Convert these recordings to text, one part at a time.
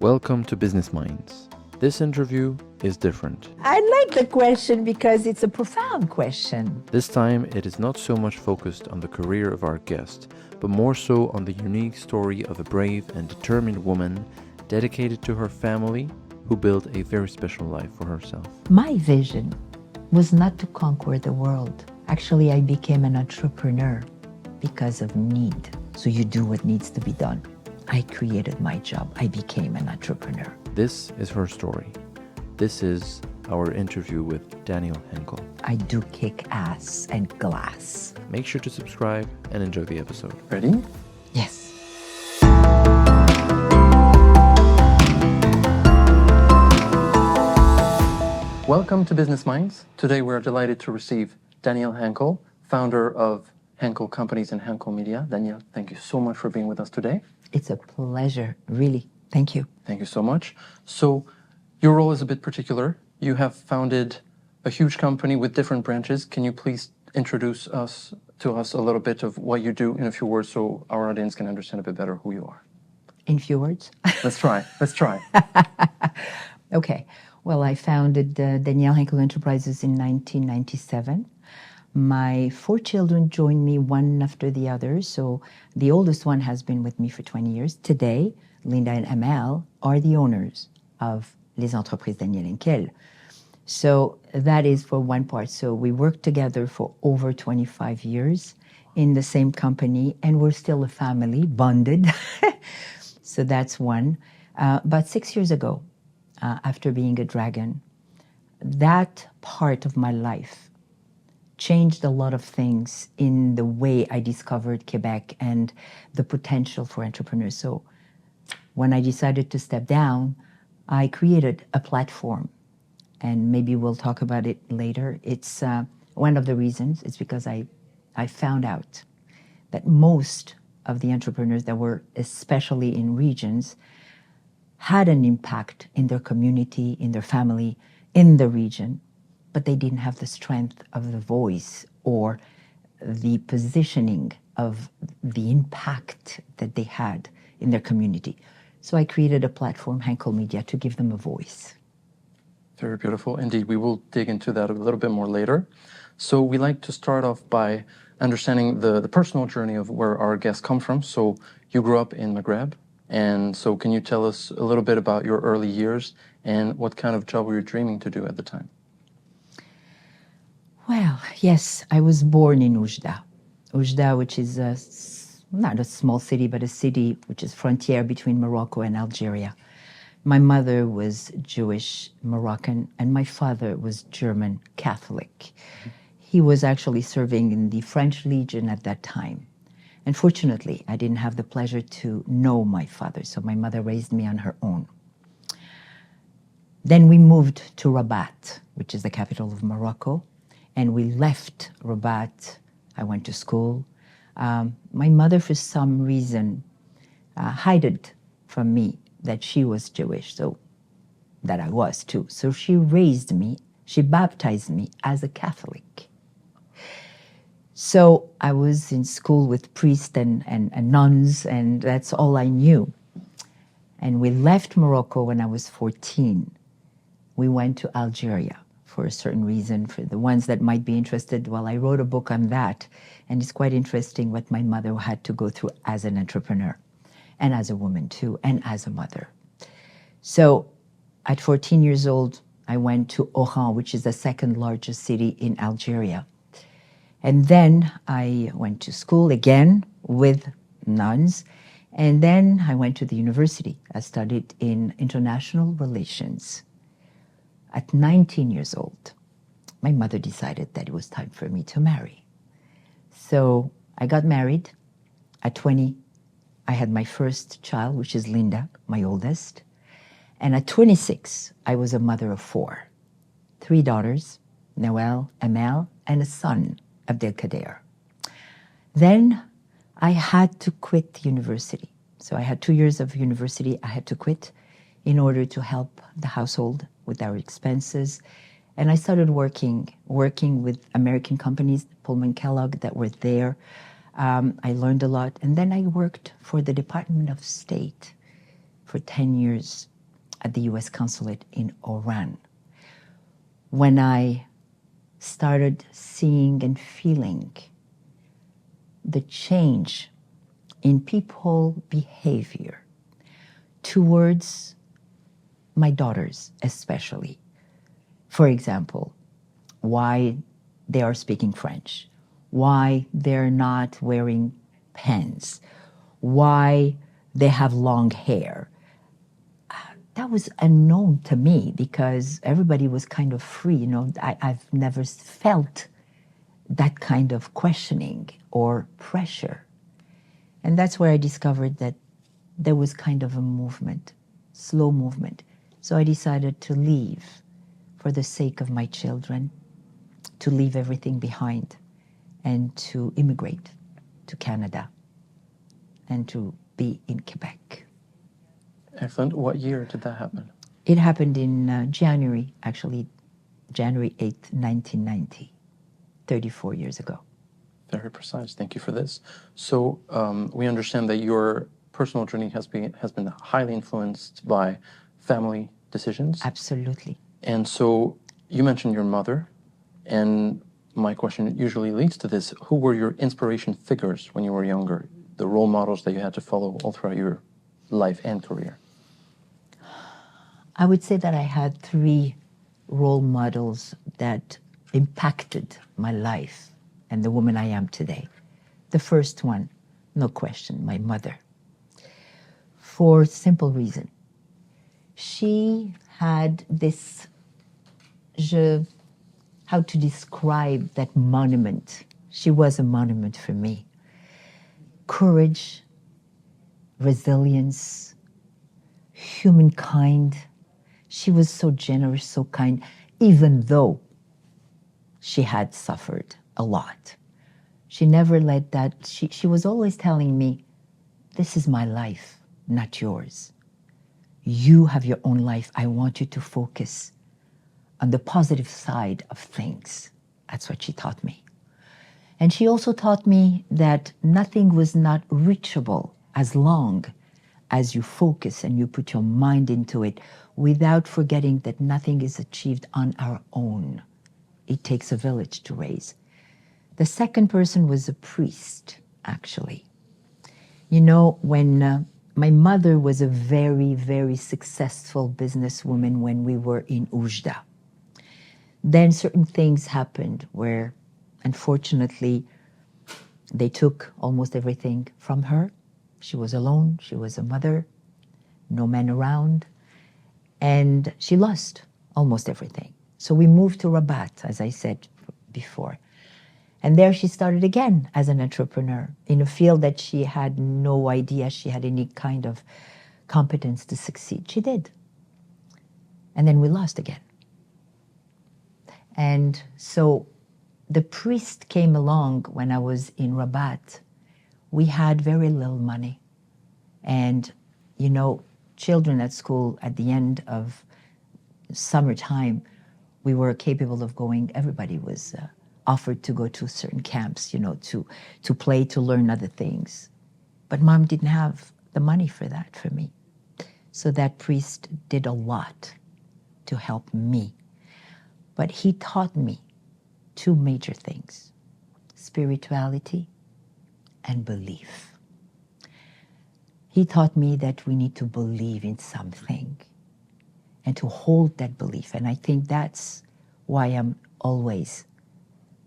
Welcome to Business Minds. This interview is different. I like the question because it's a profound question. This time, it is not so much focused on the career of our guest, but more so on the unique story of a brave and determined woman dedicated to her family who built a very special life for herself. My vision was not to conquer the world. Actually, I became an entrepreneur because of need. So you do what needs to be done. I created my job. I became an entrepreneur. This is her story. This is our interview with Danièle Henkel. I do kick ass and glass. Make sure to subscribe and enjoy the episode. Ready? Yes. Welcome to Business Minds. Today we're delighted to receive Danièle Henkel, founder of Henkel Companies and Henkel Media. Danièle, thank you so much for being with us today. It's a pleasure, really. Thank you. Thank you so much. So your role is a bit particular. You have founded a huge company with different branches. Can you please introduce to us a little bit of what you do in a few words so our audience can understand a bit better who you are? In few words? Let's try. Okay. Well, I founded Danièle Henkel Enterprises in 1997. My 4 children joined me one after the other. So the oldest one has been with me for 20 years. Today, Linda and Amel are the owners of Les Entreprises Danièle Henkel. So that is for one part. So we worked together for over 25 years in the same company, and we're still a family, bonded. So that's one. But 6 years ago, after being a dragon, that part of my life changed a lot of things in the way I discovered Quebec and the potential for entrepreneurs. So when I decided to step down, I created a platform, and maybe we'll talk about it later. It's one of the reasons. It's because I found out that most of the entrepreneurs that were especially in regions had an impact in their community, in their family, in the region, but they didn't have the strength of the voice or the positioning of the impact that they had in their community. So I created a platform, Henkel Media, to give them a voice. Very beautiful. Indeed, we will dig into that a little bit more later. So we like to start off by understanding the personal journey of where our guests come from. So you grew up in Maghreb. And so can you tell us a little bit about your early years and what kind of job were you dreaming to do at the time? Well, yes, I was born in Oujda. Oujda, which is not a small city, but a city which is frontier between Morocco and Algeria. My mother was Jewish Moroccan, and my father was German Catholic. He was actually serving in the French Legion at that time. And fortunately, I didn't have the pleasure to know my father, so my mother raised me on her own. Then we moved to Rabat, which is the capital of Morocco, and we left Rabat. I went to school. My mother, for some reason, hid from me that she was Jewish, so that I was too. So she raised me, she baptized me as a Catholic. So I was in school with priests and nuns, and that's all I knew. And we left Morocco when I was 14. We went to Algeria for a certain reason. For the ones that might be interested, well, I wrote a book on that, and it's quite interesting what my mother had to go through as an entrepreneur, and as a woman too, and as a mother. So at 14 years old, I went to Oran, which is the second largest city in Algeria. And then I went to school again with nuns. And then I went to the university. I studied in international relations. At 19 years old, my mother decided that it was time for me to marry. So I got married. At 20, I had my first child, which is Linda, my oldest. And at 26, I was a mother of 4. 3 daughters, Noelle, Amel, and a son, Abdelkader. Then I had to quit the university. So I had 2 years of university I had to quit in order to help the household with our expenses. And I started working with American companies, Pullman Kellogg, that were there. I learned a lot. And then I worked for the Department of State for 10 years at the US consulate in Oran. When I started seeing and feeling the change in people behavior towards my daughters especially. For example, why they are speaking French, why they're not wearing pants, why they have long hair. That was unknown to me because everybody was kind of free. You know, I've never felt that kind of questioning or pressure. And that's where I discovered that there was kind of a movement, slow movement. So I decided to leave for the sake of my children, to leave everything behind and to immigrate to Canada and to be in Quebec. Excellent. What year did that happen? It happened in January 8th, 1990, 34 years ago. Very precise. Thank you for this. So we understand that your personal journey has been highly influenced by family decisions. Absolutely. And so you mentioned your mother, and my question usually leads to this. Who were your inspiration figures when you were younger? The role models that you had to follow all throughout your life and career? I would say that I had 3 role models that impacted my life and the woman I am today. The first one, no question, my mother. For simple reason. She had this, how to describe that monument. She was a monument for me. Courage, resilience, humankind. She was so generous, so kind, even though she had suffered a lot. She never let that, she was always telling me, this is my life, not yours. You have your own life. I want you to focus on the positive side of things. That's what she taught me. And she also taught me that nothing was not reachable as long as you focus and you put your mind into it without forgetting that nothing is achieved on our own. It takes a village to raise. The second person was a priest, actually. You know, when my mother was a very, very successful businesswoman when we were in Oujda. Then certain things happened where, unfortunately, they took almost everything from her. She was alone, she was a mother, no man around, and she lost almost everything. So we moved to Rabat, as I said before. And there she started again as an entrepreneur in a field that she had no idea she had any kind of competence to succeed. She did. And then we lost again. And so the priest came along when I was in Rabat. We had very little money. And, you know, children at school at the end of summertime, we were capable of going, everybody was offered to go to certain camps, you know, to play, to learn other things. But Mom didn't have the money for that for me. So that priest did a lot to help me. But he taught me 2 major things, spirituality and belief. He taught me that we need to believe in something and to hold that belief. And I think that's why I'm always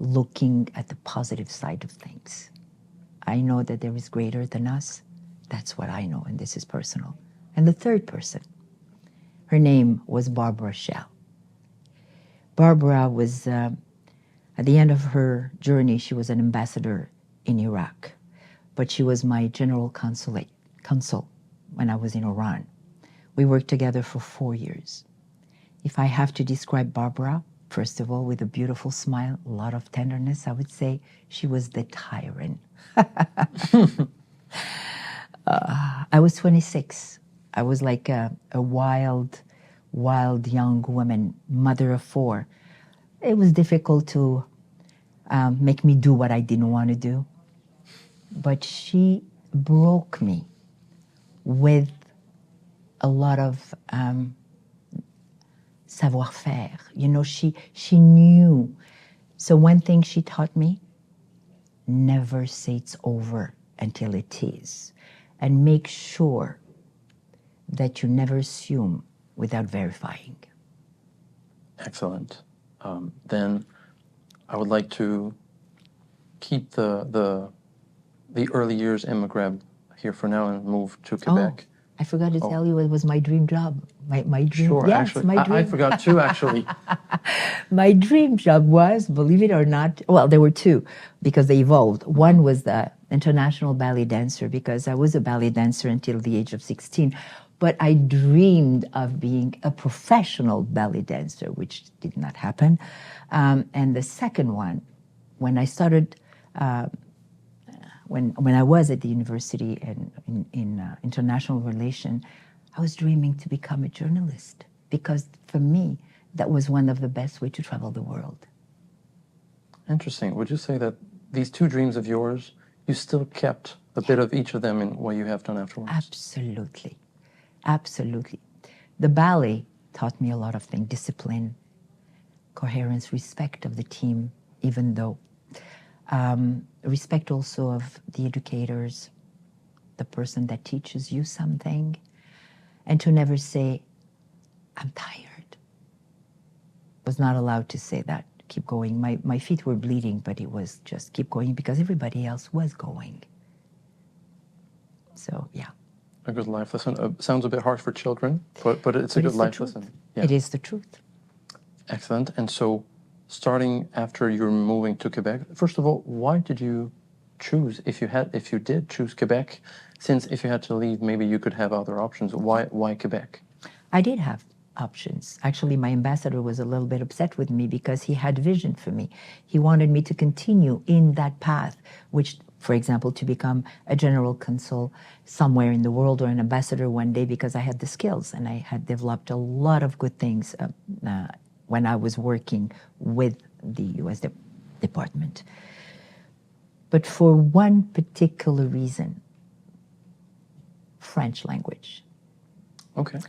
looking at the positive side of things. I know that there is greater than us. That's what I know, and this is personal. And the third person, her name was Barbara Shell. Barbara was, at the end of her journey, she was an ambassador in Iraq, but she was my general consul when I was in Iran. We worked together for 4 years. If I have to describe Barbara, first of all, with a beautiful smile, a lot of tenderness, I would say she was the tyrant. I was 26. I was like a wild young woman, mother of 4. It was difficult to make me do what I didn't want to do. But she broke me with a lot of savoir-faire. You know, she knew. So one thing she taught me, never say it's over until it is. And make sure that you never assume without verifying. Excellent. Then I would like to keep the early years in Maghreb here for now and move to Quebec. Oh, I forgot to tell you it was my dream job. My dream. Sure, yes, actually, my dream. I forgot too, actually. My dream job was, believe it or not, well, there were two because they evolved. One was the international ballet dancer because I was a ballet dancer until the age of 16. But I dreamed of being a professional ballet dancer, which did not happen. And the second one, when I started, when I was at the university in international relation, I was dreaming to become a journalist because for me, that was one of the best ways to travel the world. Interesting. Would you say that these two dreams of yours, you still kept a bit of each of them in what you have done afterwards? Absolutely. Absolutely. The ballet taught me a lot of things, discipline, coherence, respect of the team, even though. Respect also of the educators, the person that teaches you something, and to never say, I'm tired. Was not allowed to say that. Keep going. My feet were bleeding, but it was just keep going because everybody else was going. So, yeah. A good life lesson. Sounds a bit harsh for children, but it's a good life lesson. Yeah. It is the truth. Excellent. And so, starting after you're moving to Quebec, first of all, why did you choose, if you did choose Quebec, since if you had to leave, maybe you could have other options. Why Quebec? I did have options. Actually, my ambassador was a little bit upset with me because he had vision for me. He wanted me to continue in that path, which, for example, to become a general consul somewhere in the world or an ambassador one day because I had the skills and I had developed a lot of good things when I was working with the U.S. Department. But for one particular reason, French language. Okay.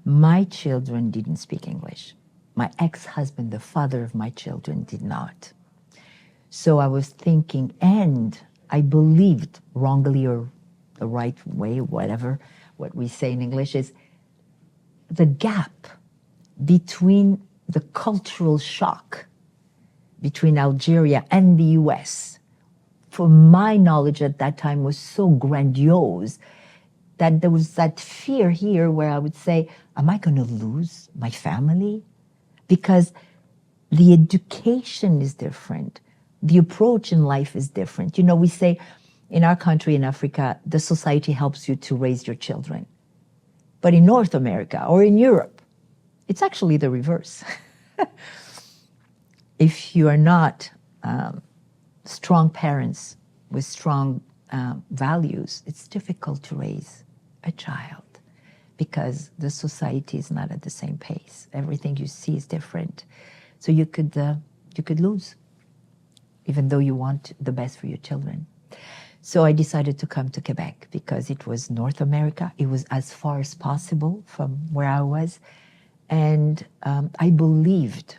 My children didn't speak English. My ex-husband, the father of my children, did not. So I was thinking, and I believed, wrongly or the right way, whatever, what we say in English is the gap between the cultural shock between Algeria and the US, from my knowledge at that time, was so grandiose that there was that fear here where I would say, am I going to lose my family? Because the education is different. The approach in life is different. You know, we say in our country, in Africa, the society helps you to raise your children. But in North America or in Europe, it's actually the reverse. If you are not strong parents with strong values, it's difficult to raise a child because the society is not at the same pace. Everything you see is different. So you could lose, even though you want the best for your children. So I decided to come to Quebec because it was North America. It was as far as possible from where I was. And I believed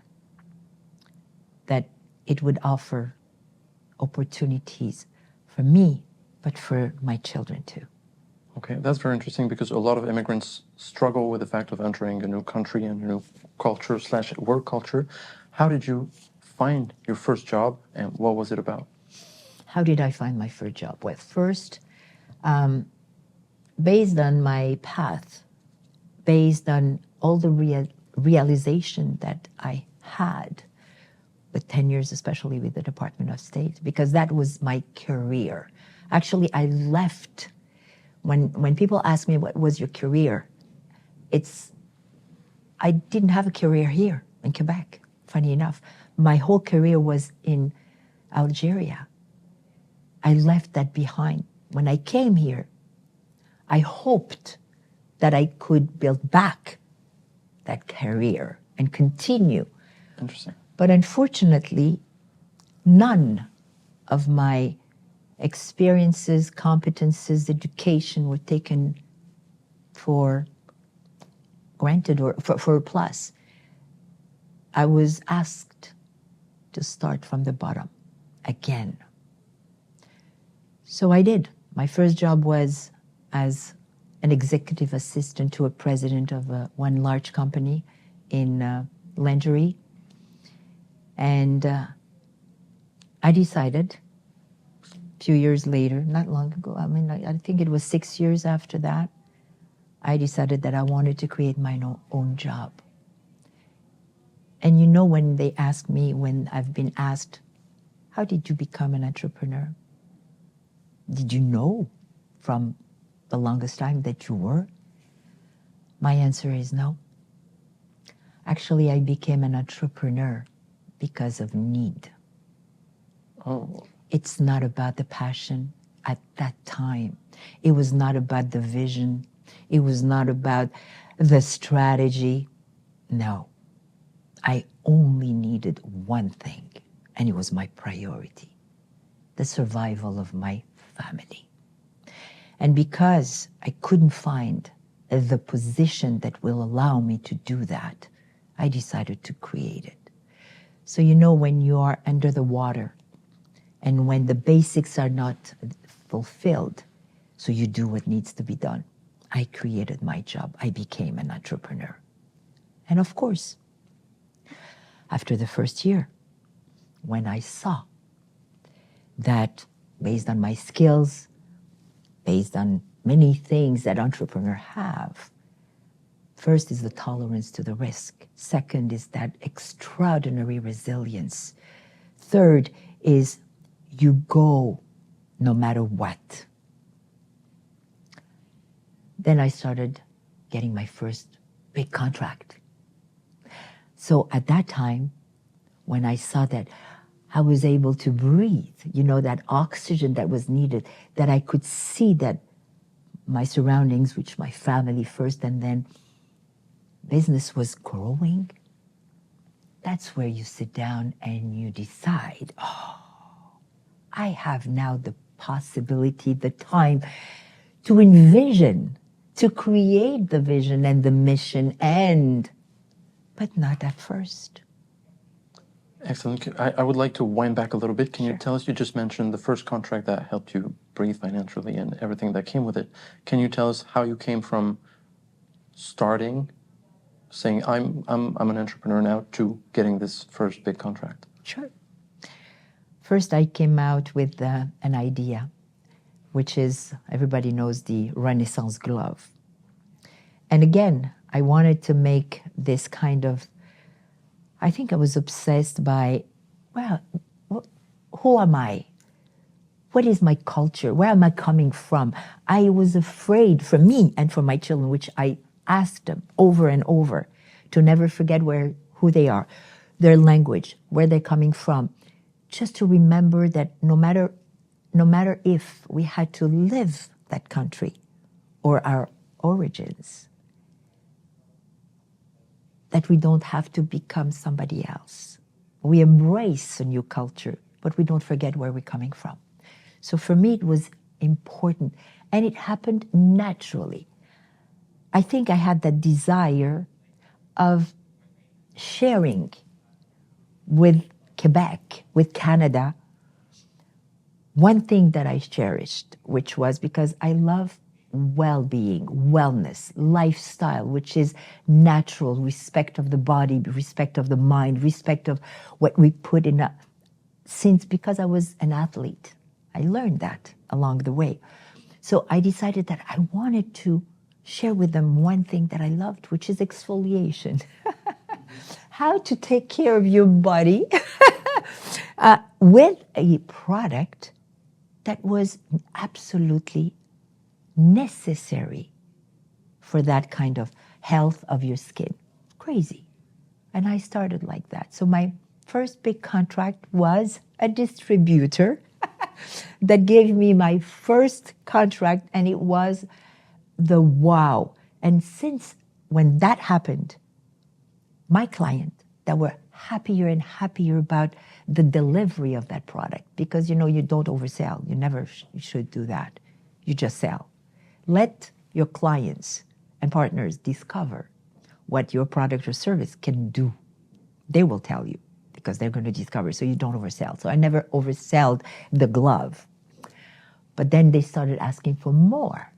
that it would offer opportunities for me, but for my children too. Okay, that's very interesting because a lot of immigrants struggle with the fact of entering a new country and a new culture / work culture. How did you find your first job and what was it about? How did I find my first job? Well, first, based on my path, based on all the realization that I had with 10 years, especially with the Department of State, because that was my career. Actually, I left. When people ask me what was your career, I didn't have a career here in Quebec, funny enough. My whole career was in Algeria. I left that behind. When I came here, I hoped that I could build back that career and continue. Interesting. But unfortunately, none of my experiences, competences, education were taken for granted or for a plus, I was asked to start from the bottom again. So I did. My first job was as an executive assistant to a president of one large company in lingerie. And I decided a few years later, not long ago, I think it was 6 years after that, I decided that I wanted to create my own job. And you know, when they ask me, when I've been asked, how did you become an entrepreneur? Did you know from the longest time that you were? My answer is no. Actually, I became an entrepreneur because of need. Oh. It's not about the passion at that time. It was not about the vision. It was not about the strategy. No. I only needed one thing, and it was my priority: the survival of my family. And because I couldn't find the position that will allow me to do that, I decided to create it. So you know, when you are under the water and when the basics are not fulfilled, so you do what needs to be done. I created my job. I became an entrepreneur. And of course, after the first year, when I saw that based on my skills, based on many things that entrepreneurs have, first is the tolerance to the risk. Second is that extraordinary resilience. Third is you go no matter what. Then I started getting my first big contract. So at that time, when I saw that I was able to breathe, you know, that oxygen that was needed, that I could see that my surroundings, which my family first, and then business was growing, that's where you sit down and you decide, oh, I have now the possibility, the time to envision, to create the vision and the mission, but not at first. Excellent. I would like to wind back a little bit. Can Sure. you tell us, you just mentioned the first contract that helped you breathe financially and everything that came with it. Can you tell us how you came from starting, saying, I'm an entrepreneur now, to getting this first big contract? Sure. First, I came out with an idea, which is, everybody knows the Renaissance glove. And again, I wanted to make this kind of, I think I was obsessed by, well, who am I? What is my culture? Where am I coming from? I was afraid for me and for my children, which I asked them over and over, to never forget who they are, their language, where they're coming from, just to remember that no matter if we had to live that country or our origins, that we don't have to become somebody else. We embrace a new culture, but we don't forget where we're coming from. So for me, it was important, and it happened naturally. I think I had that desire of sharing with Quebec, with Canada, one thing that I cherished, which was because I love well-being, wellness, lifestyle, which is natural, respect of the body, respect of the mind, respect of what we put in because I was an athlete. I learned that along the way. So I decided that I wanted to share with them one thing that I loved, which is exfoliation. How to take care of your body with a product that was absolutely necessary for that kind of health of your skin. Crazy. And I started like that. So my first big contract was a distributor that gave me my first contract, and it was the wow. And since when that happened, my client that were happier and happier about the delivery of that product, because you don't oversell. You never should do that. You just sell. Let your clients and partners discover what your product or service can do. They will tell you because they're going to discover, so you don't oversell. So I never oversold the glove. But then they started asking for more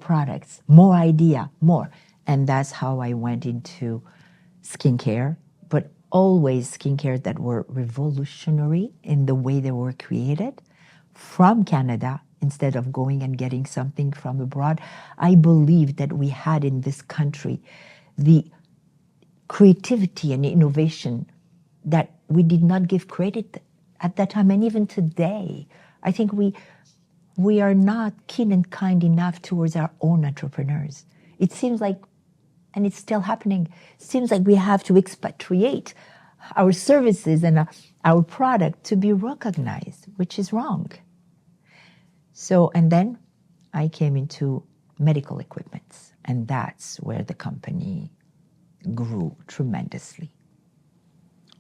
products, more idea, more. And that's how I went into skincare, but always skincare that were revolutionary in the way they were created from Canada instead of going and getting something from abroad. I believe that we had in this country the creativity and innovation that we did not give credit at that time, and even today. I think we are not keen and kind enough towards our own entrepreneurs. It seems like, and it's still happening, it seems like we have to expatriate our services and our product to be recognized, which is wrong. So, and then I came into medical equipment, and that's where the company grew tremendously.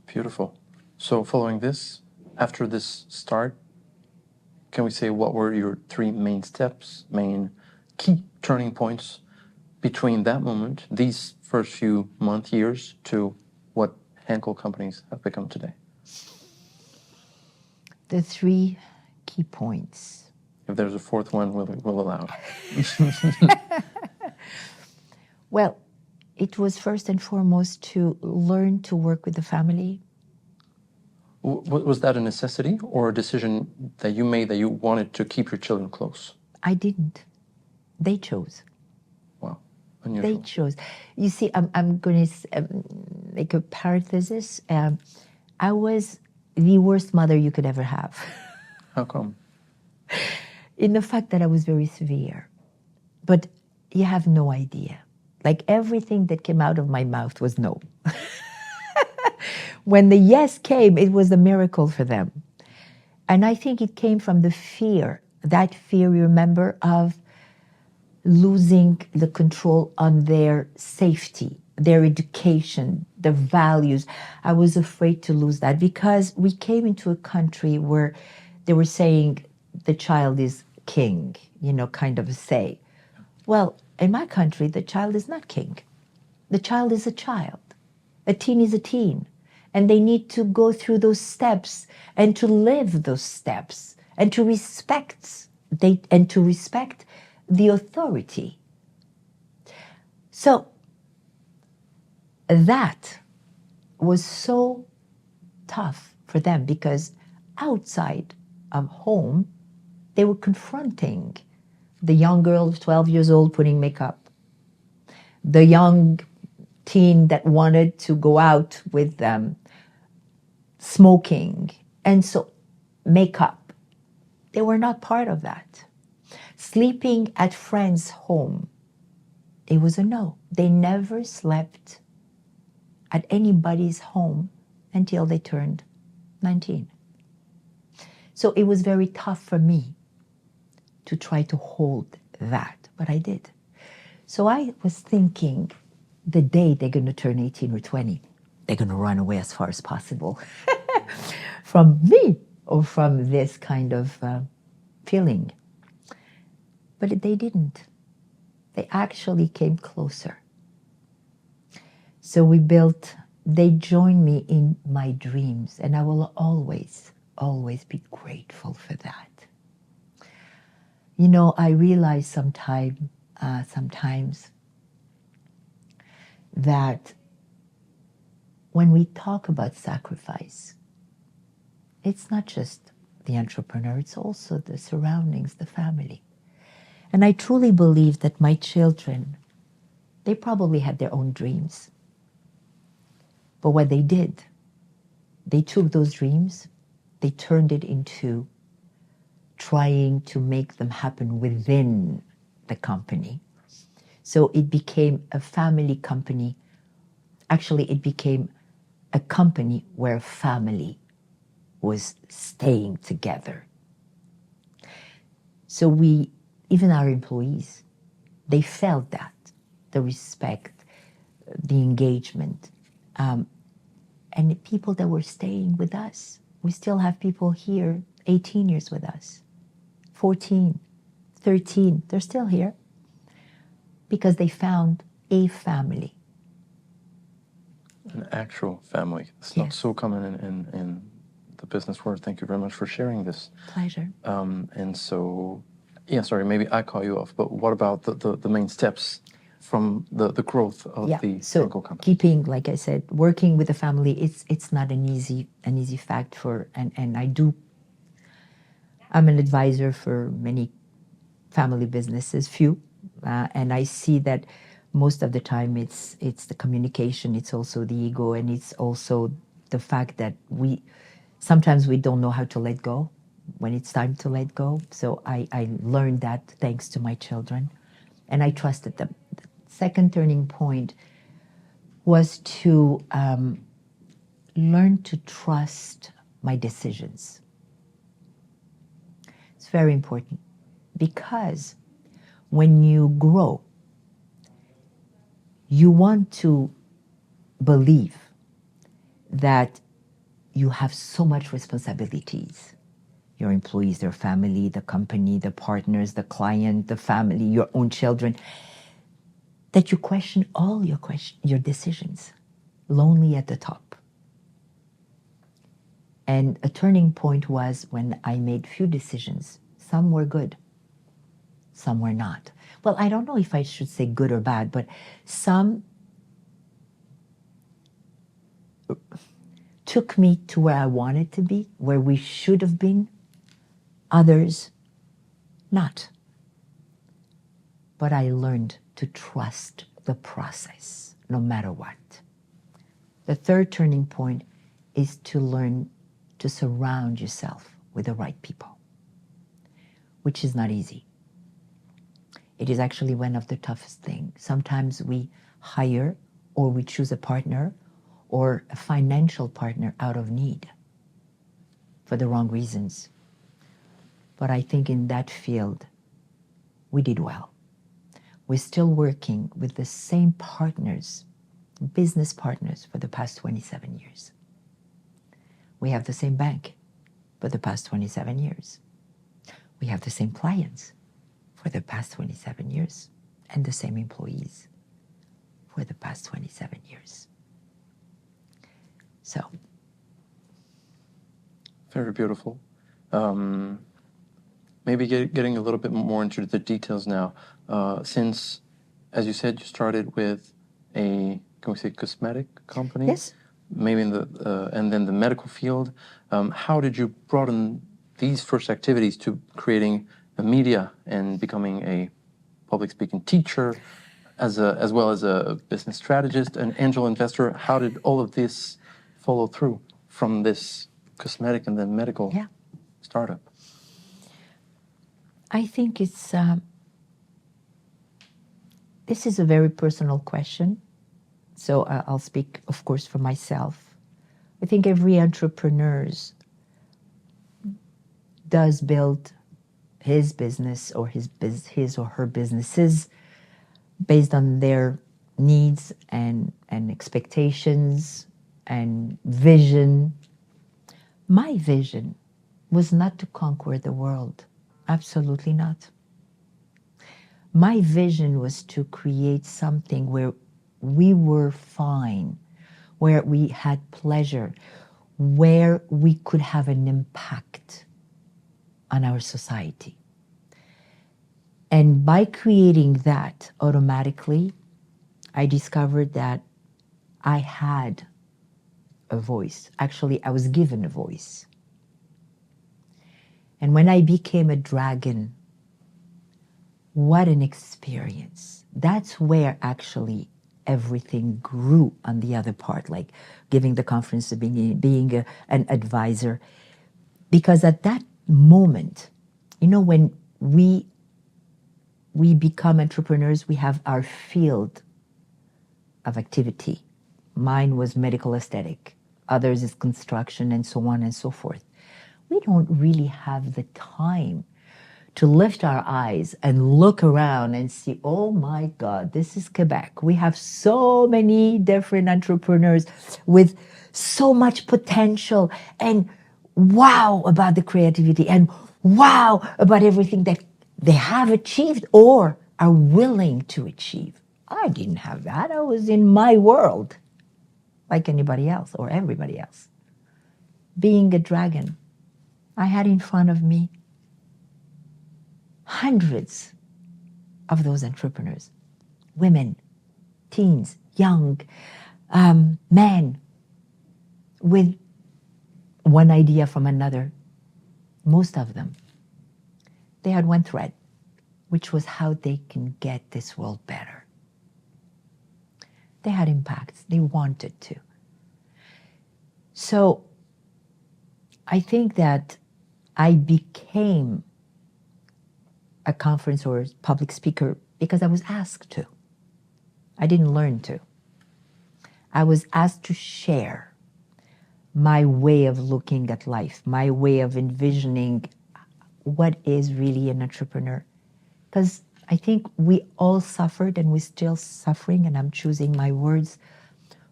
Beautiful. So following this, after this start, can we say what were your 3 main steps, main key turning points between that moment, these first few months, years, to what Henkel companies have become today? The 3 key points. If there's a 4th one, we'll allow it. Well, it was first and foremost to learn to work with the family. Was that a necessity or a decision that you made that you wanted to keep your children close? I didn't. They chose. Wow, unusual. They chose. You see, I'm going to make a parenthesis. I was the worst mother you could ever have. How come? In the fact that I was very severe. But you have no idea. Like everything that came out of my mouth was no. When the yes came, it was a miracle for them. And I think it came from the fear, that fear, remember, of losing the control on their safety, their education, their values. I was afraid to lose that because we came into a country where they were saying the child is king, kind of a say. Well, in my country, the child is not king. The child is a child. A teen is a teen. And they need to go through those steps and to live those steps and to respect the authority. So that was so tough for them because outside of home, they were confronting the young girl of 12 years old putting makeup, the young teen that wanted to go out with them, smoking, and so makeup. They were not part of that. Sleeping at friends' home, it was a no. They never slept at anybody's home until they turned 19. So it was very tough for me to try to hold that, but I did. So I was thinking, the day they're going to turn 18 or 20, they're going to run away as far as possible from me or from this kind of feeling. But they didn't. They actually came closer. So they joined me in my dreams, and I will always, always be grateful for that. I realize sometimes that when we talk about sacrifice, it's not just the entrepreneur, it's also the surroundings, the family. And I truly believe that my children, they probably had their own dreams. But what they did, they took those dreams, they turned it into trying to make them happen within the company. So it became a family company. Actually, it became a company where family was staying together. So even our employees, they felt that, the respect, the engagement. And the people that were staying with us, we still have people here 18 years with us, 14, 13, they're still here because they found a family. actual family. It's not so common in the business world. Thank you very much for sharing this. Pleasure. And so, yeah, sorry, maybe I call you off, but what about the main steps from the growth of the Henkel company? Keeping, like I said, working with the family, it's not an easy fact I'm an advisor for many family businesses, few, and I see that most of the time it's the communication, it's also the ego, and it's also the fact that sometimes we don't know how to let go when it's time to let go. So I learned that thanks to my children, and I trusted them. The second turning point was to learn to trust my decisions. It's very important because when you grow, you want to believe that you have so much responsibilities. Your employees, their family, the company, the partners, the client, the family, your own children, that you question all your decisions, lonely at the top. And a turning point was when I made few decisions. Some were good, some were not. Well, I don't know if I should say good or bad, but some took me to where I wanted to be, where we should have been, others not. But I learned to trust the process, no matter what. The third turning point is to learn to surround yourself with the right people, which is not easy. It is actually one of the toughest things. Sometimes we hire or we choose a partner or a financial partner out of need for the wrong reasons. But I think in that field, we did well. We're still working with the same partners, business partners, for the past 27 years. We have the same bank for the past 27 years. We have the same clients for the past 27 years and the same employees for the past 27 years. So. Very beautiful. Maybe getting a little bit more into the details now. Since, as you said, you started with can we say cosmetic company? Yes. Maybe and then the medical field. How did you broaden these first activities to creating a media and becoming a public speaking teacher, as well as a business strategist, an angel investor? How did all of this follow through from this cosmetic and then medical startup? I think this is a very personal question. So I'll speak, of course, for myself. I think every entrepreneur does build his business or his or her businesses based on their needs and expectations and vision. My vision was not to conquer the world. Absolutely not. My vision was to create something where we were fine, where we had pleasure, where we could have an impact on our society. And by creating that, automatically, I discovered that I had a voice. Actually, I was given a voice. And when I became a dragon, what an experience. That's where actually everything grew on the other part, like giving the conference, being an advisor. Because at that moment, when we become entrepreneurs, we have our field of activity. Mine was medical aesthetic. Others is construction and so on and so forth. We don't really have the time to lift our eyes and look around and see, oh my God, this is Quebec. We have so many different entrepreneurs with so much potential, and wow about the creativity, and wow about everything that they have achieved or are willing to achieve. I didn't have that. I was in my world. like anybody else or everybody else. Being a dragon, I had in front of me hundreds of those entrepreneurs, women, teens, young, men, with one idea from another. Most of them, they had one thread, which was how they can get this world better. They had impacts. They wanted to. So I think that I became a conference or public speaker because I was asked to. I didn't learn to. I was asked to share my way of looking at life, my way of envisioning what is really an entrepreneur. Because I think we all suffered and we're still suffering, and I'm choosing my words,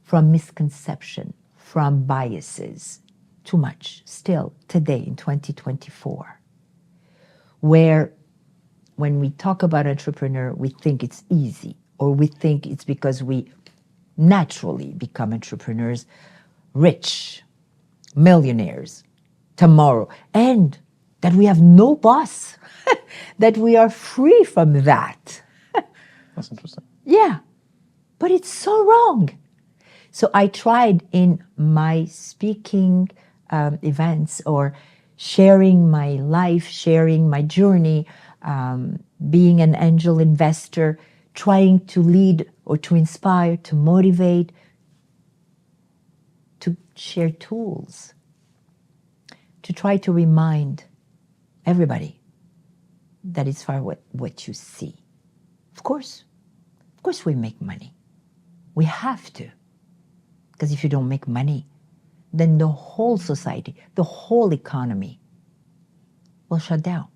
from misconception, from biases, too much still today in 2024, where when we talk about entrepreneur, we think it's easy, or we think it's because we naturally become entrepreneurs, rich, millionaires tomorrow, and that we have no boss, that we are free from that. That's interesting. Yeah, but it's so wrong. So I tried in my speaking events or sharing my life, sharing my journey, being an angel investor, trying to lead or to inspire, to motivate, to share tools, to try to remind everybody that it's far what you see. Of course we make money. We have to. Because if you don't make money, then the whole society, the whole economy will shut down.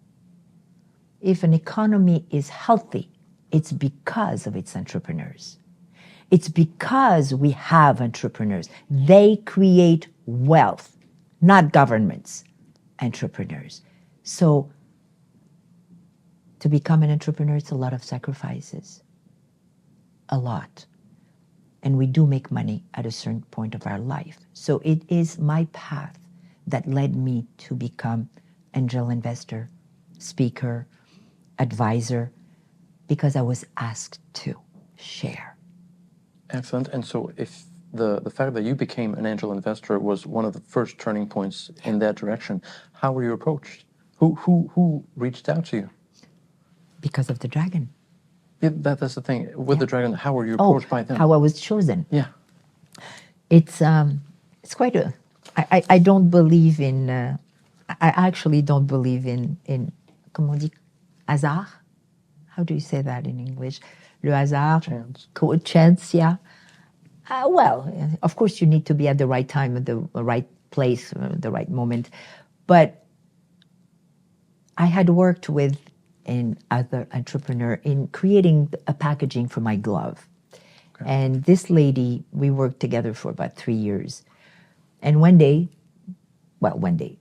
If an economy is healthy, it's because of its entrepreneurs. It's because we have entrepreneurs. They create wealth, not governments, entrepreneurs. So to become an entrepreneur, it's a lot of sacrifices, a lot. And we do make money at a certain point of our life. So it is my path that led me to become angel investor, speaker, advisor, because I was asked to share. Excellent. And so if the fact that you became an angel investor was one of the first turning points in that direction, how were you approached? Who reached out to you? Because of the dragon. Yeah, that's the thing. With the dragon, how were you approached by them? How I was chosen. Yeah. It's quite a... I don't believe in... I actually don't believe in comment on dit, hasard? How do you say that in English? Le hasard. Chance. Chance, yeah. Well, of course you need to be at the right time, at the right place, the right moment. But I had worked with an other entrepreneur in creating a packaging for my glove. Okay. And this lady, we worked together for about 3 years. And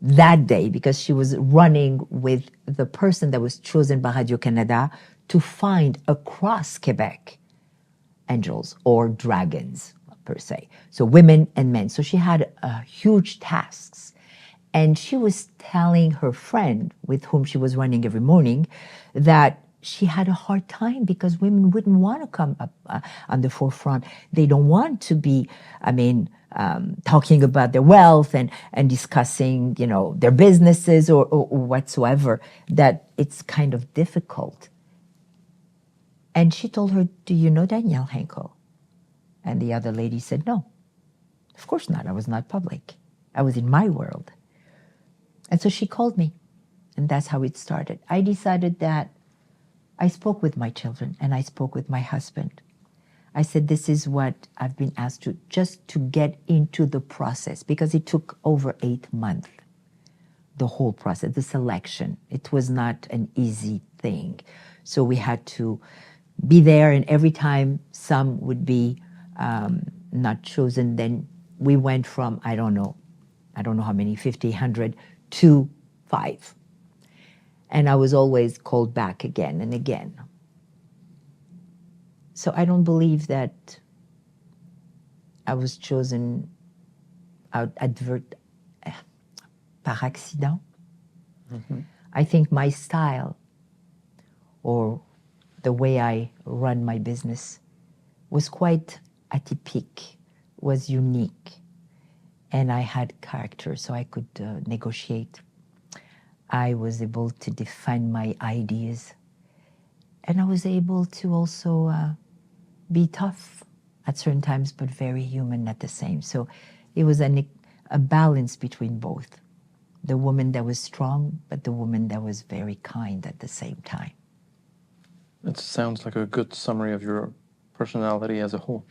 that day, because she was running with the person that was chosen by Radio-Canada to find across Quebec angels or dragons, per se. So women and men. So she had huge tasks. And she was telling her friend with whom she was running every morning that she had a hard time because women wouldn't want to come up on the forefront. They don't want to be, talking about their wealth and discussing, their businesses or whatsoever, that it's kind of difficult. And she told her, "Do you know Danièle Henkel?" And the other lady said, "No, of course not. I was not public. I was in my world." And so she called me, and that's how it started. I decided that I spoke with my children, and I spoke with my husband. I said, this is what I've been asked to, just to get into the process, because it took over 8 months, the whole process, the selection. It was not an easy thing. So we had to be there, and every time some would be not chosen, then we went from, I don't know how many, 50, 100, to 5. And I was always called back again and again. So I don't believe that I was chosen par accident. I think my style or the way I run my business was quite atypique, was unique. And I had character, so I could negotiate. I was able to define my ideas. And I was able to also be tough at certain times, but very human at the same. So it was a balance between both. The woman that was strong, but the woman that was very kind at the same time. It sounds like a good summary of your personality as a whole.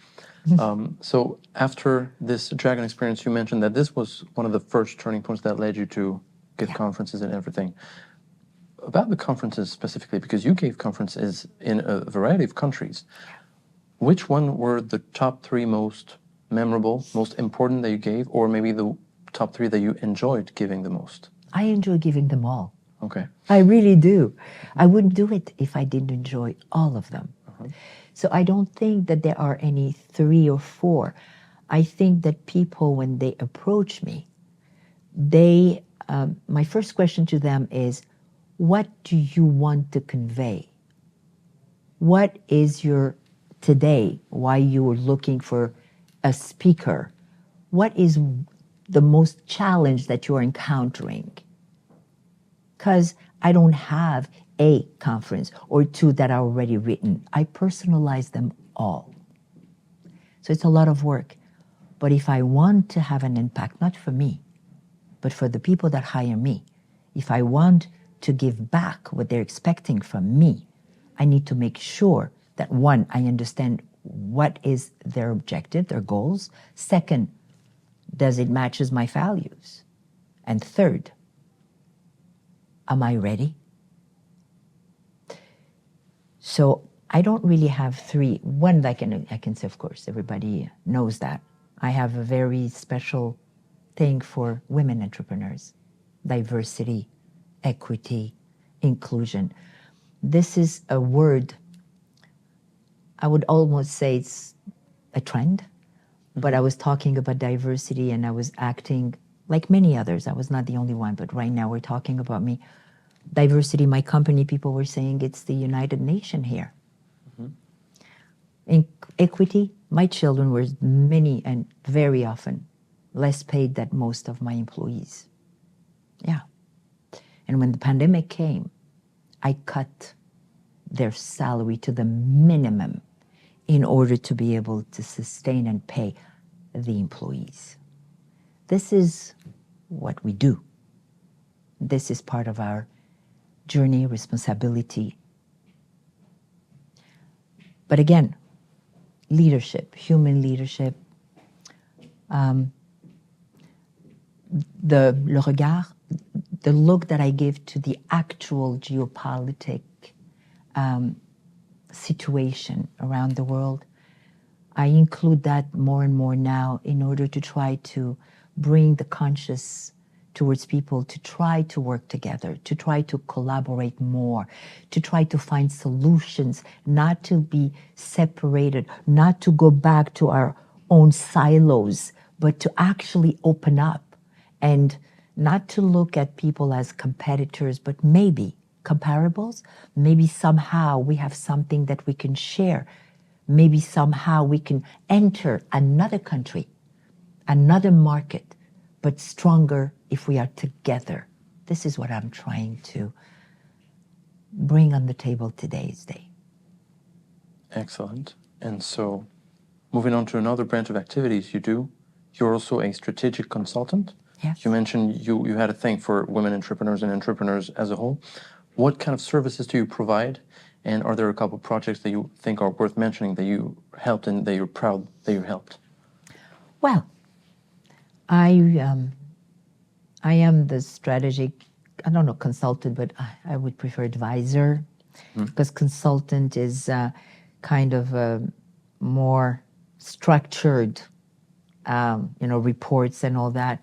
So after this dragon experience, you mentioned that this was one of the first turning points that led you to give conferences and everything. About the conferences specifically, because you gave conferences in a variety of countries, which one were the top three most memorable, most important that you gave, or maybe the top three that you enjoyed giving the most? I enjoy giving them all. Okay. I really do. I wouldn't do it if I didn't enjoy all of them. So I don't think that there are any 3 or 4. I think that people, when they approach me, my first question to them is, what do you want to convey? What is your today, why you are looking for a speaker? What is the most challenge that you're encountering? Because I don't have a conference or 2 that are already written. I personalize them all. So it's a lot of work. But if I want to have an impact, not for me, but for the people that hire me, if I want to give back what they're expecting from me, I need to make sure that 1, I understand what is their objective, their goals. 2nd, does it matches my values? And 3rd, am I ready? So I don't really have 3. 1 that I can say, of course, everybody knows that. I have a very special thing for women entrepreneurs. Diversity, equity, inclusion. This is a word, I would almost say it's a trend, but I was talking about diversity and I was acting like many others. I was not the only one, but right now we're talking about me. Diversity, my company, people were saying it's the United Nations here. In equity, my children were many and very often less paid than most of my employees. Yeah. And when the pandemic came, I cut their salary to the minimum in order to be able to sustain and pay the employees. This is what we do. This is part of our journey, responsibility. But again, leadership, human leadership, le regard, the look that I give to the actual geopolitic situation around the world, I include that more and more now in order to try to bring the conscious towards people to try to work together, to try to collaborate more, to try to find solutions, not to be separated, not to go back to our own silos, but to actually open up and not to look at people as competitors, but maybe comparables. Maybe somehow we have something that we can share. Maybe somehow we can enter another country, another market, but stronger if we are together. This is what I'm trying to bring on the table today's day. Excellent. And so, moving on to another branch of activities you do, you're also a strategic consultant. Yes. You mentioned you had a thing for women entrepreneurs and entrepreneurs as a whole. What kind of services do you provide? And are there a couple of projects that you think are worth mentioning that you helped and that you're proud that you helped? Well, I am the strategic, I don't know, consultant, but I would prefer advisor, because consultant is kind of a more structured, reports and all that.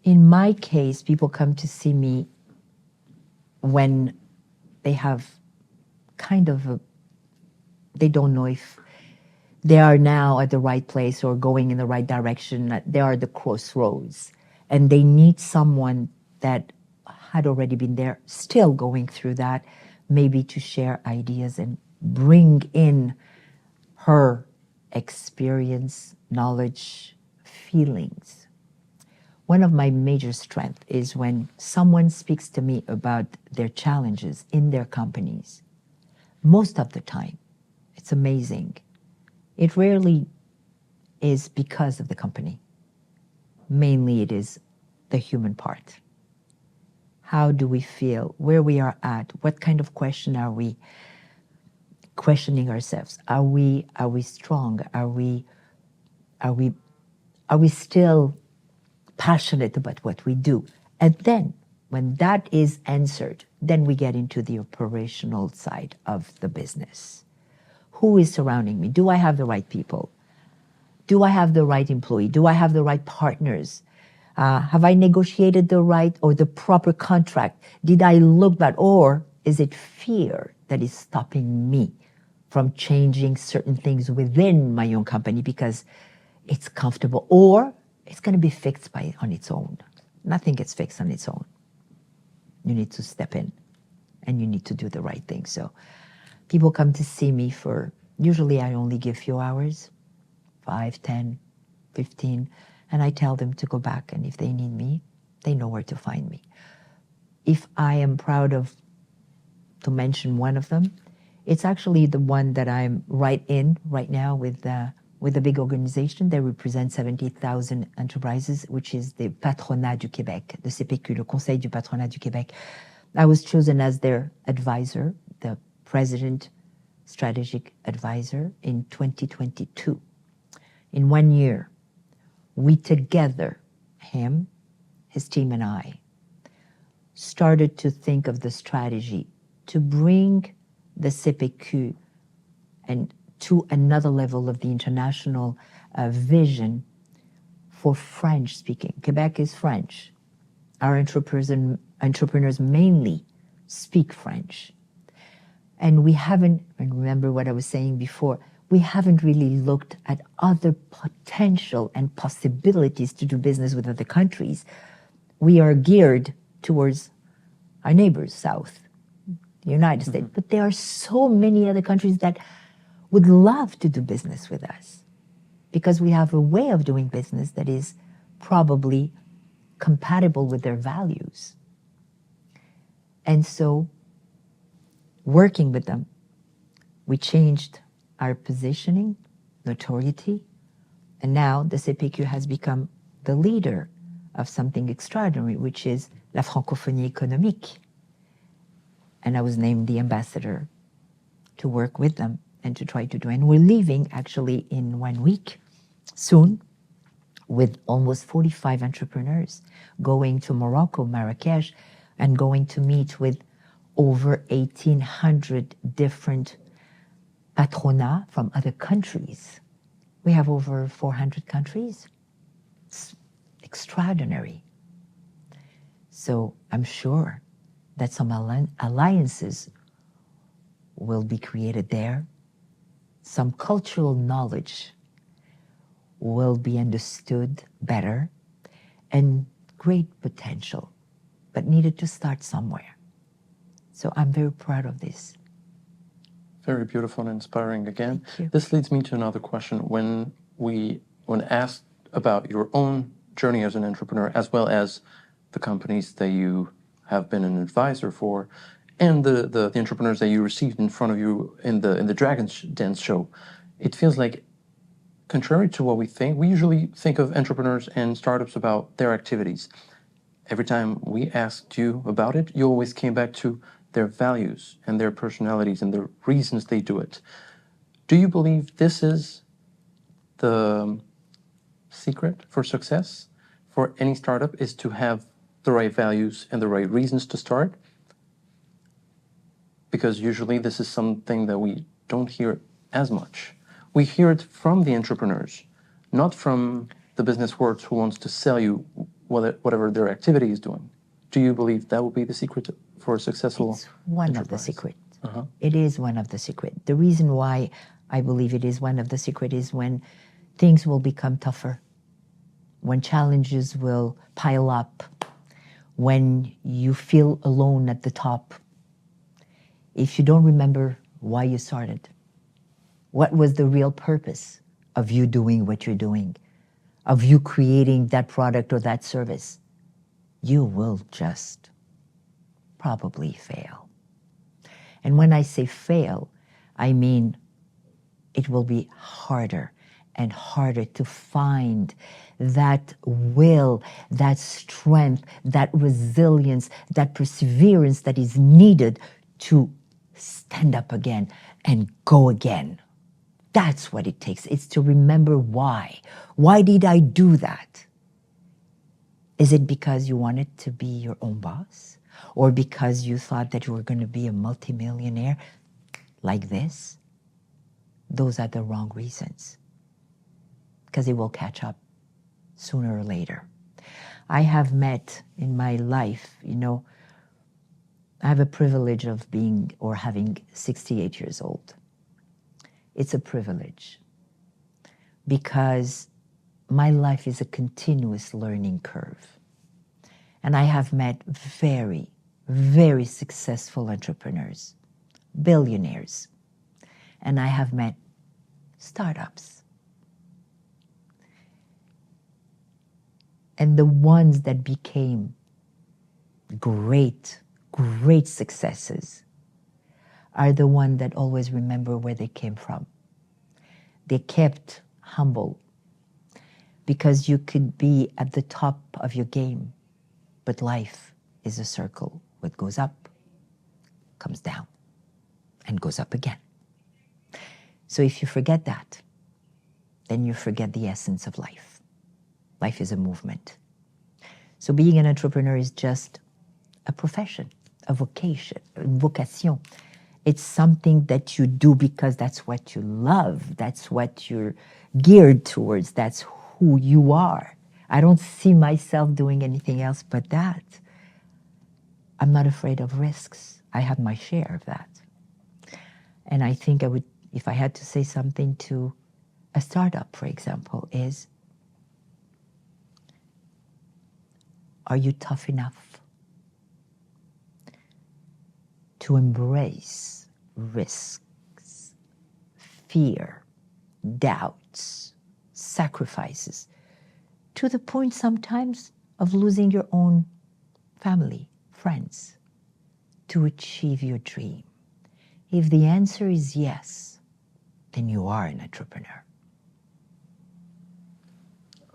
In my case, people come to see me when they have kind of they don't know if they are now at the right place or going in the right direction. They are at the crossroads, and they need someone that had already been there, still going through that, maybe to share ideas and bring in her experience, knowledge, feelings. One of my major strengths is when someone speaks to me about their challenges in their companies. Most of the time, it's amazing. It rarely is because of the company. Mainly it is the human part. How do we feel? Where we are at? What kind of question are we questioning ourselves? Are we strong? Are we still passionate about what we do? And then when that is answered, then we get into the operational side of the business. Who is surrounding me? Do I have the right people? Do I have the right employee? Do I have the right partners? Have I negotiated the right or the proper contract? Did I look bad? Or is it fear that is stopping me from changing certain things within my own company because it's comfortable, or it's going to be fixed on its own? Nothing gets fixed on its own. You need to step in and you need to do the right thing. So people come to see me usually I only give few hours, 5, 10, 15, and I tell them to go back, and if they need me, they know where to find me. If I am proud to mention one of them, it's actually the one that I'm right now with a big organization. They represent 70,000 enterprises, which is the Patronat du Québec, the CPQ, le Conseil du Patronat du Québec. I was chosen as their advisor, the president strategic advisor in 2022. In 1 year, we together, him, his team and I, started to think of the strategy to bring the CPQ and to another level of the international vision for French speaking. Quebec is French. Our entrepreneurs mainly speak French. And we haven't, and remember what I was saying before, we haven't really looked at other potential and possibilities to do business with other countries. We are geared towards our neighbors, south, the United States. But there are so many other countries that would love to do business with us because we have a way of doing business that is probably compatible with their values. And so, working with them, we changed our positioning, notoriety, and now the CPQ has become the leader of something extraordinary, which is la francophonie économique. And I was named the ambassador to work with them and to try to do. And we're leaving actually in 1 week, soon, with almost 45 entrepreneurs going to Morocco, Marrakesh, and going to meet with over 1,800 different patronats from other countries. We have over 400 countries. It's extraordinary. So I'm sure that some alliances will be created there. Some cultural knowledge will be understood better, and great potential, but needed to start somewhere. So I'm very proud of this. Very beautiful and inspiring again. Thank you. This leads me to another question. When asked about your own journey as an entrepreneur, as well as the companies that you have been an advisor for, and the entrepreneurs that you received in front of you in the Dragon's Den show, it feels like, contrary to what we think, we usually think of entrepreneurs and startups about their activities. Every time we asked you about it, you always came back to their values and their personalities and the reasons they do it. Do you believe this is the secret for success for any startup, is to have the right values and the right reasons to start? Because usually this is something that we don't hear as much. We hear it from the entrepreneurs, not from the business world who wants to sell you whatever their activity is doing. Do you believe that will be the secret for a successful It's one enterprise? of the secrets. It is one of the secrets. The reason why I believe it is one of the secrets is when things will become tougher, when challenges will pile up, when you feel alone at the top. If you don't remember why you started, what was the real purpose of you doing what you're doing, of you creating that product or that service, you will just probably fail. And when I say fail, I mean it will be harder and harder to find that will, that strength, that resilience, that perseverance that is needed to stand up again and go again. That's what it takes. It's to remember why. Why did I do that? Is it because you wanted to be your own boss? Or because you thought that you were going to be a multimillionaire like this? Those are the wrong reasons. Because it will catch up sooner or later. I have met in my life, I have a privilege of being or having 68 years old. It's a privilege because my life is a continuous learning curve. And I have met very, very successful entrepreneurs, billionaires, and I have met startups. And the ones that became great, great successes are the ones that always remember where they came from. They kept humble because you could be at the top of your game, but life is a circle. What goes up comes down and goes up again. So if you forget that, then you forget the essence of life. Life is a movement. So being an entrepreneur is just a profession, a vocation. It's something that you do because that's what you love. That's what you're geared towards. That's who you are. I don't see myself doing anything else but that. I'm not afraid of risks. I have my share of that. And I think I would, if I had to say something to a startup, for example, is, are you tough enough to embrace risks, fear, doubts, sacrifices, to the point sometimes of losing your own family, friends, to achieve your dream? If the answer is yes, then you are an entrepreneur.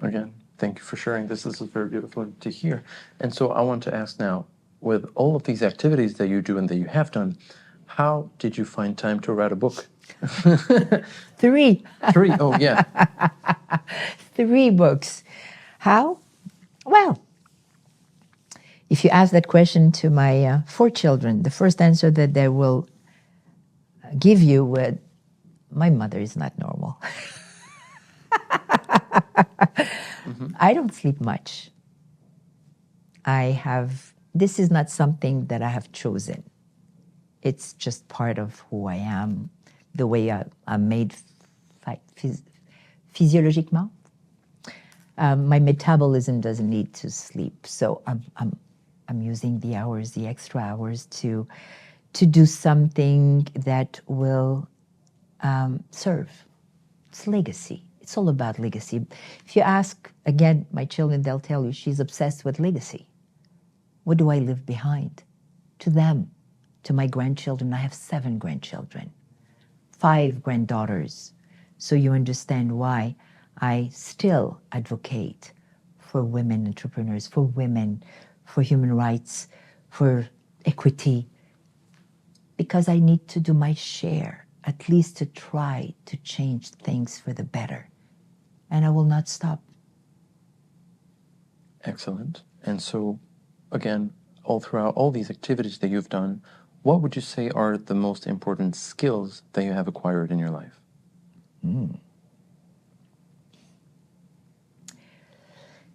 Again, thank you for sharing. This is very beautiful to hear. And so I want to ask now, with all of these activities that you do and that you have done, how did you find time to write a book? 3. 3, oh yeah. 3 books. How? Well, if you ask that question to my 4 children, the first answer that they will give you would, my mother is not normal. I don't sleep much. This is not something that I have chosen. It's just part of who I am, the way I'm made physiologiquement. My metabolism doesn't need to sleep, so I'm using the extra hours to do something that will serve. It's legacy. It's all about legacy. If you ask, again, my children, they'll tell you she's obsessed with legacy. What do I leave behind? To them, to my grandchildren. I have 7 grandchildren, 5 granddaughters. So you understand why I still advocate for women entrepreneurs, for women, for human rights, for equity, because I need to do my share, at least to try to change things for the better. And I will not stop. Excellent. And so, again, all throughout all these activities that you've done, what would you say are the most important skills that you have acquired in your life?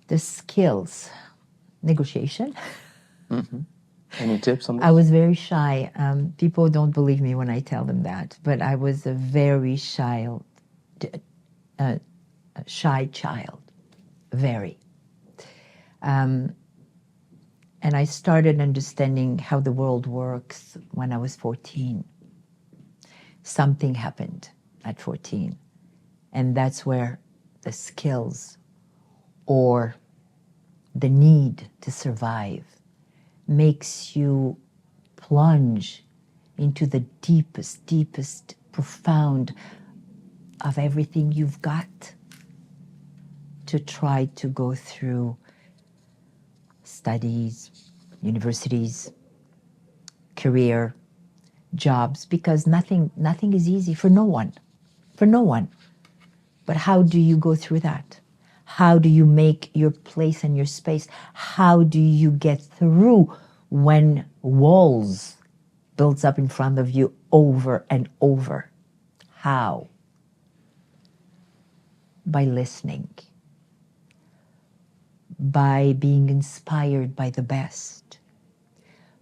The skills, negotiation, Any tips on this? I was very shy. People don't believe me when I tell them that, but I was a very shy child, very. And I started understanding how the world works when I was 14. Something happened at 14, and that's where the skills or the need to survive makes you plunge into the deepest, profound of everything you've got to try to go through studies, universities, career, jobs, because nothing is easy for no one. But how do you go through that? How do you make your place and your space? How do you get through when walls builds up in front of you over and over? How? By listening, by being inspired by the best,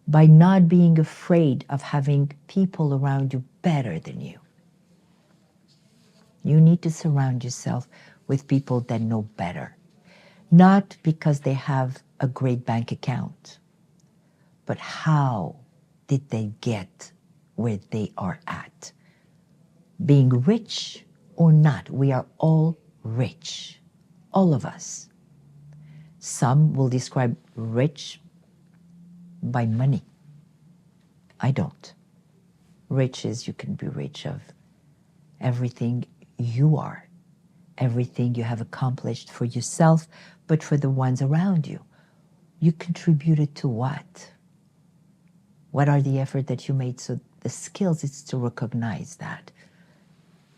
by not being afraid of having people around you better than you. You need to surround yourself with people that know better, not because they have a great bank account, but how did they get where they are at? Being rich or not, we are all rich, all of us. Some will describe rich by money. I don't. Rich is you can be rich of everything you are, everything you have accomplished for yourself, but for the ones around you. You contributed to what? What are the effort that you made? So the skills is to recognize that.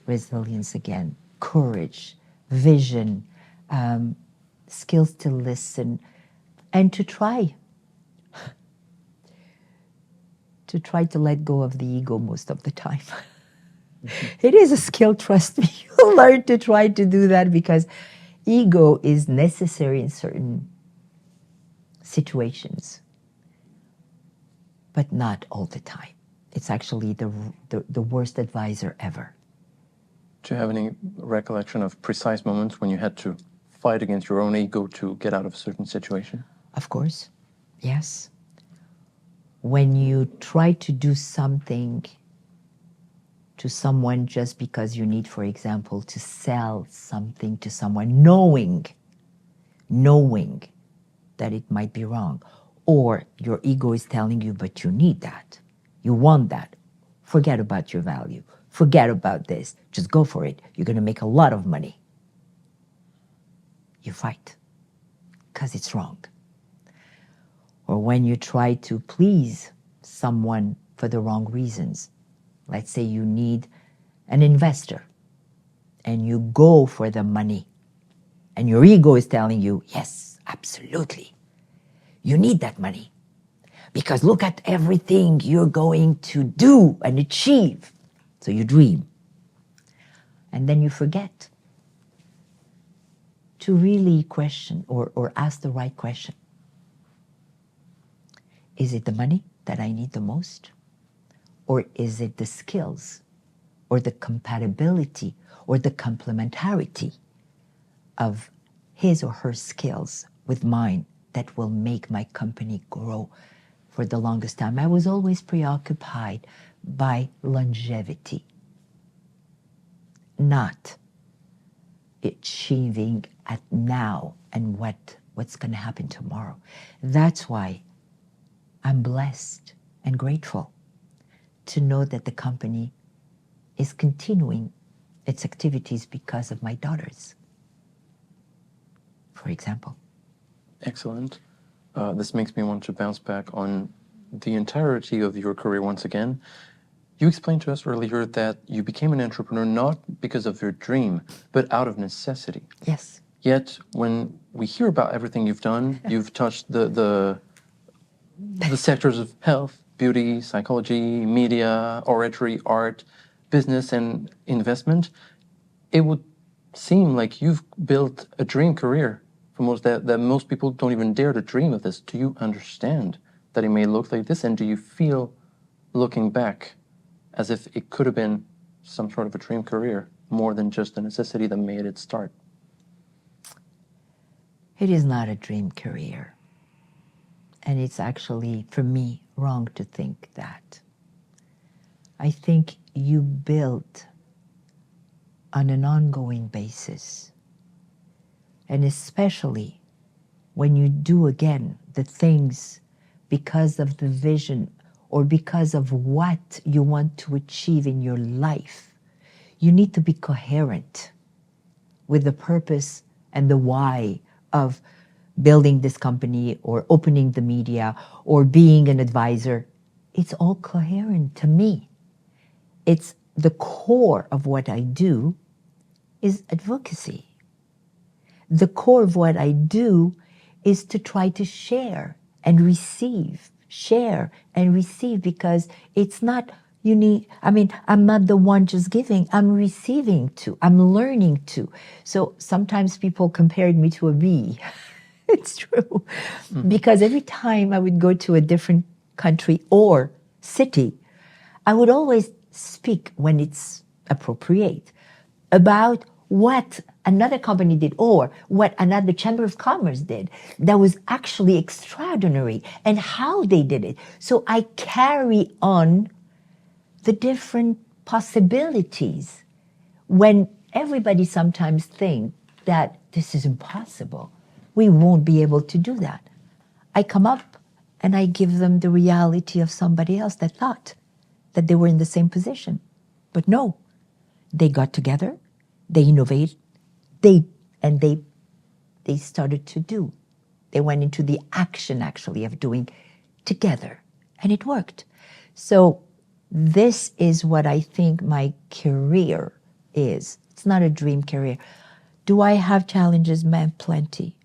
Resilience again, courage, vision, skills to listen, and to try to let go of the ego most of the time. It is a skill, trust me. You learn to try to do that because ego is necessary in certain situations, but not all the time. It's actually the worst advisor ever. Do you have any recollection of precise moments when you had to fight against your own ego to get out of a certain situation? Of course, yes. When you try to do something to someone just because you need, for example, to sell something to someone, knowing that it might be wrong, or your ego is telling you, but you need that, you want that, forget about your value, forget about this, just go for it, you're going to make a lot of money. You fight because it's wrong. Or when you try to please someone for the wrong reasons. Let's say you need an investor and you go for the money and your ego is telling you, yes, absolutely, you need that money because look at everything you're going to do and achieve. So you dream. And then you forget to really question or ask the right question. Is it the money that I need the most? Or is it the skills or the compatibility or the complementarity of his or her skills with mine that will make my company grow for the longest time? I was always preoccupied by longevity, not achieving at now and what's going to happen tomorrow. That's why I'm blessed and grateful to know that the company is continuing its activities because of my daughters, for example. Excellent. This makes me want to bounce back on the entirety of your career once again. You explained to us earlier that you became an entrepreneur not because of your dream, but out of necessity. Yes. Yet, when we hear about everything you've done, you've touched the sectors of health, beauty, psychology, media, oratory, art, business, and investment. It would seem like you've built a dream career for most that most people don't even dare to dream of this. Do you understand that it may look like this? And do you feel, looking back, as if it could have been some sort of a dream career, more than just a necessity that made it start? It is not a dream career. And it's actually, for me, wrong to think that. I think you build on an ongoing basis. And especially when you do again the things because of the vision or because of what you want to achieve in your life, you need to be coherent with the purpose and the why of building this company or opening the media or being an advisor. It's all coherent to me. It's the core of what I do is advocacy. The core of what I do is to try to share and receive, because it's not I'm not the one just giving, I'm receiving too, I'm learning too. So sometimes people compared me to a bee. It's true. Because every time I would go to a different country or city, I would always speak when it's appropriate about what another company did or what another chamber of commerce did that was actually extraordinary and how they did it. So I carry on the different possibilities when everybody sometimes think that this is impossible. We won't be able to do that. I come up and I give them the reality of somebody else that thought that they were in the same position. But no, they got together, they innovated, they started to do. They went into the action actually of doing together, and it worked. So this is what I think my career is. It's not a dream career. Do I have challenges? Man, plenty.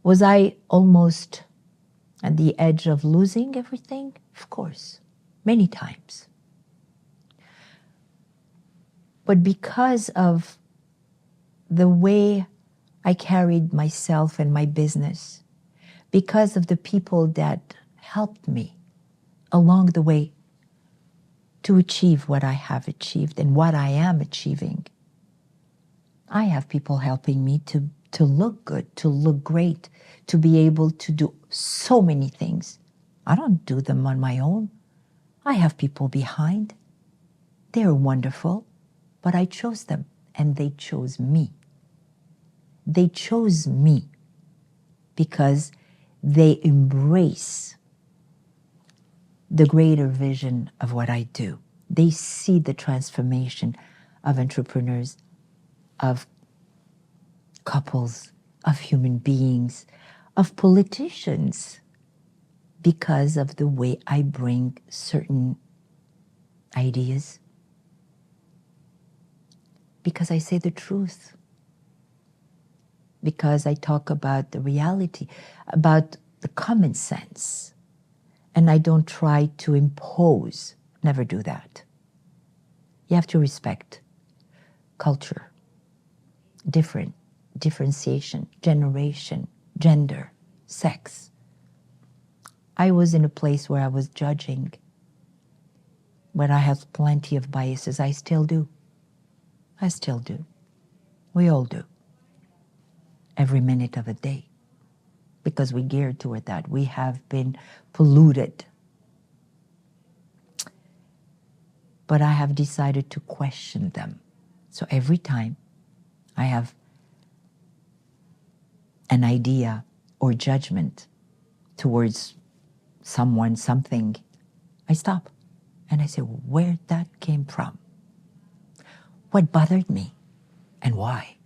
Was I almost at the edge of losing everything? Of course, many times. But because of the way I carried myself and my business, because of the people that helped me along the way to achieve what I have achieved and what I am achieving, I have people helping me to look good, to look great, to be able to do so many things. I don't do them on my own. I have people behind. They're wonderful, but I chose them and they chose me. They chose me because they embrace the greater vision of what I do. They see the transformation of entrepreneurs, of couples, of human beings, of politicians, because of the way I bring certain ideas. Because I say the truth. Because I talk about the reality, about the common sense. And I don't try to impose, never do that. You have to respect culture, differentiation, generation, gender, sex. I was in a place where I was judging, but I have plenty of biases. I still do. I still do. We all do. Every minute of a day. Because we geared toward that. We have been polluted. But I have decided to question them. So every time I have an idea or judgment towards someone, something, I stop and I say, where that came from? What bothered me and why?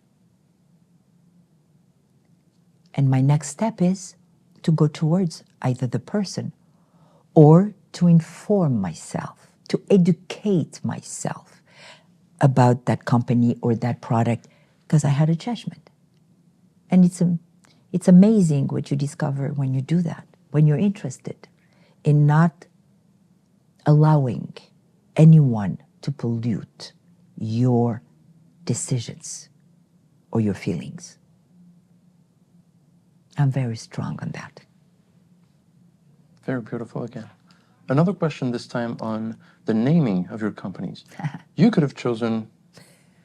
And my next step is to go towards either the person or to inform myself, to educate myself about that company or that product, because I had a judgment. And it's amazing what you discover when you do that, when you're interested in not allowing anyone to pollute your decisions or your feelings. I'm very strong on that. Very beautiful again. Another question this time on the naming of your companies. You could have chosen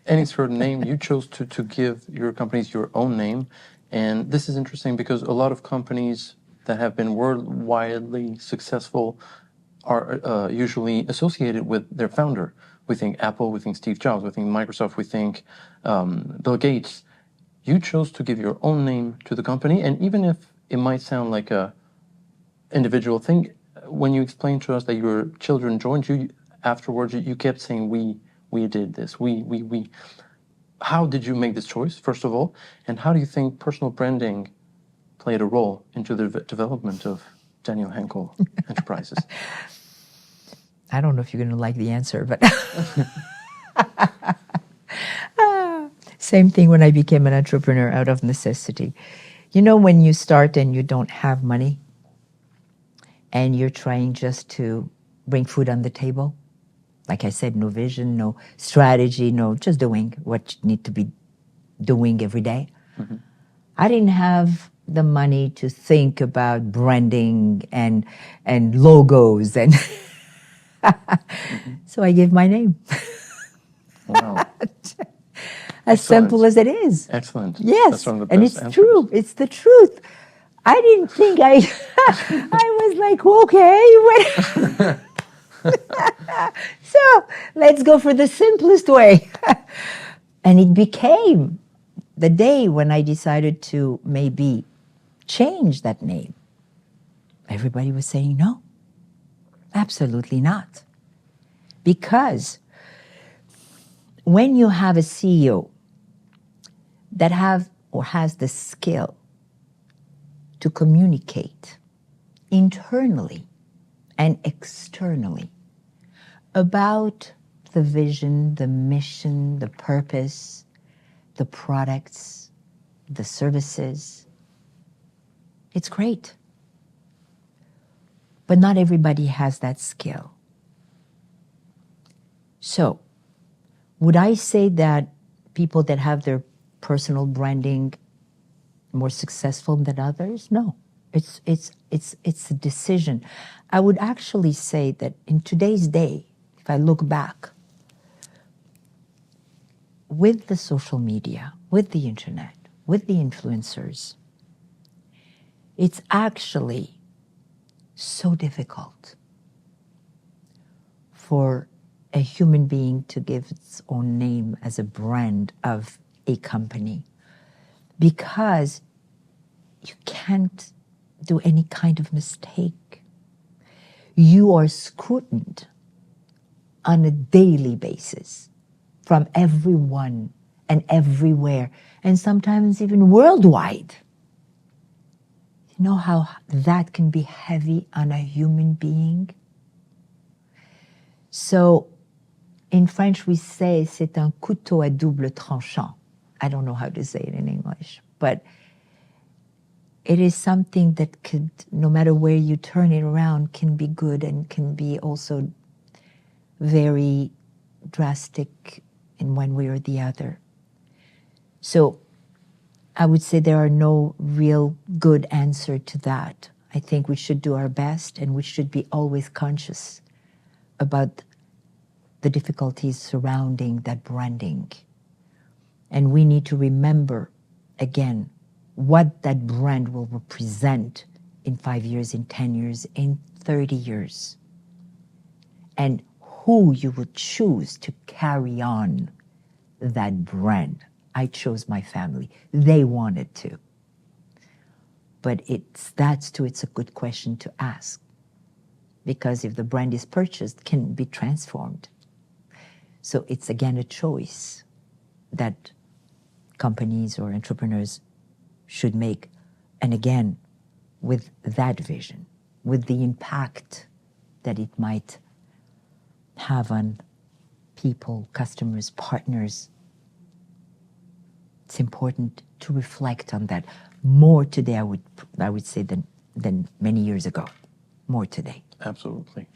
any sort of name. You chose to give your companies your own name. And this is interesting because a lot of companies that have been worldwide successful are usually associated with their founder. We think Apple, we think Steve Jobs, we think Microsoft, we think Bill Gates. You chose to give your own name to the company, and even if it might sound like a individual thing, when you explained to us that your children joined you afterwards, you kept saying we did this, we. How did you make this choice, first of all, and how do you think personal branding played a role into the development of Danièle Henkel Enterprises? I don't know if you're going to like the answer, but same thing when I became an entrepreneur out of necessity. You know, when you start and you don't have money and you're trying just to bring food on the table, like I said, no vision, no strategy, no, just doing what you need to be doing every day. Mm-hmm. I didn't have the money to think about branding and logos and so I gave my name. Wow. As simple as it is. Excellent. Yes, that's one of the and best it's answers. True. It's the truth. I didn't think I was like, okay, so let's go for the simplest way. And it became the day when I decided to maybe change that name. Everybody was saying no, absolutely not. Because when you have a CEO that has the skill to communicate internally and externally about the vision, the mission, the purpose, the products, the services, it's great. But not everybody has that skill. So, would I say that people that have their personal branding more successful than others? No, it's a decision. I would actually say that in today's day, if I look back, with the social media, with the internet, with the influencers, it's actually so difficult for a human being to give its own name as a brand of a company, because you can't do any kind of mistake. You are scrutinized on a daily basis from everyone and everywhere, and sometimes even worldwide. You know how that can be heavy on a human being? So, in French, we say c'est un couteau à double tranchant. I don't know how to say it in English, but it is something that could, no matter where you turn it around, can be good and can be also very drastic in one way or the other. So I would say there are no real good answer to that. I think we should do our best, and we should be always conscious about the difficulties surrounding that branding. And we need to remember, again, what that brand will represent in 5 years, in 10 years, in 30 years. And who you would choose to carry on that brand. I chose my family. They wanted to. But it's a good question to ask. Because if the brand is purchased, it can be transformed. So it's again a choice that companies or entrepreneurs should make. And again, with that vision, with the impact that it might have on people, customers, partners, it's important to reflect on that more today, I would say, than many years ago. More today. Absolutely.